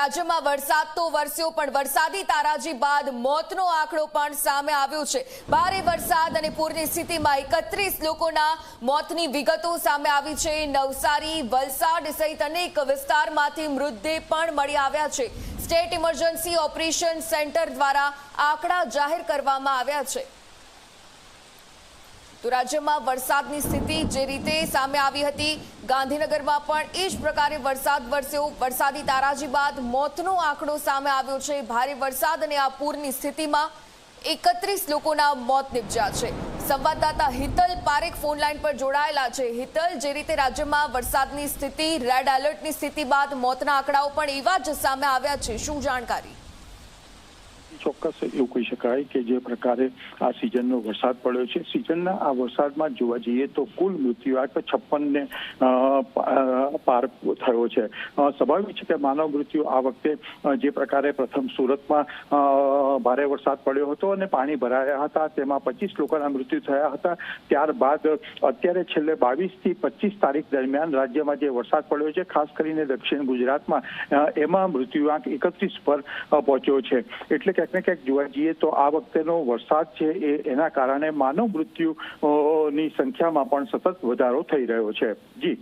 રાજ્યમાં વરસાદ તો વરસ્યો પણ વરસાદી તારાજી બાદ મોતનો આંકડો પણ સામે આવ્યો છે। ભારે વરસાદ અને પૂરની સ્થિતિમાં 31 લોકોના મોતની વિગતો સામે આવી છે। નવસારી, વલસાડ સહિત અનેક વિસ્તારમાંથી મૃતદેહ પણ મળી આવ્યા છે। સ્ટેટ ઇમરજન્સી ઓપરેશન સેન્ટર દ્વારા આંકડા જાહેર કરવામાં આવ્યા છે। તો રાજ્યમાં વરસાદની સ્થિતિ જે રીતે સામે આવી હતી, ગાંધીનગરમાં પણ એ જ પ્રકારે વરસાદ વરસ્યો। વરસાદી તારાજી બાદ મોતનો આંકડો સામે આવ્યો છે। ભારે વરસાદ અને આ પૂરની સ્થિતિમાં 31 લોકોના મોત નિપજ્યા છે। સંવાદદાતા હિતલ પારેખ ફોન લાઈન પર જોડાયેલા છે। હિતલ, જે રીતે રાજ્યમાં વરસાદની સ્થિતિ, રેડ એલર્ટની સ્થિતિ બાદ મોતના આંકડાઓ પણ એવા જ સામે આવ્યા છે, શું જાણકારી? ચોક્કસ એવું કહી શકાય કે જે પ્રકારે આ સિઝનનો વરસાદ પડ્યો છે, સિઝનના આ વરસાદમાં જોવા જઈએ તો કુલ મૃત્યુઆંક 56 ને પાર થયો છે। સ્વાભાવિક છે કે માનવ મૃત્યુ આ વખતે જે પ્રકારે પ્રથમ સુરતમાં ભારે વરસાદ પડ્યો હતો અને પાણી ભરાયા હતા, તેમાં 25 લોકોના મૃત્યુ થયા હતા। ત્યારબાદ અત્યારે છેલ્લે 22 થી 25 તારીખ દરમિયાન રાજ્યમાં જે વરસાદ પડ્યો છે, ખાસ કરીને દક્ષિણ ગુજરાતમાં, એમાં મૃત્યુઆંક 31 પર પહોંચ્યો છે। એટલે કે ક્યાંક જોવા જઈએ તો આ વખતેનો વરસાદ છે એના કારણે માનવ મૃત્યુની સંખ્યામાં પણ સતત વધારો થઈ રહ્યો છે। જી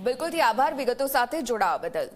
બિલકુલ, આભાર વિગતો સાથે જોડાવા બદલ।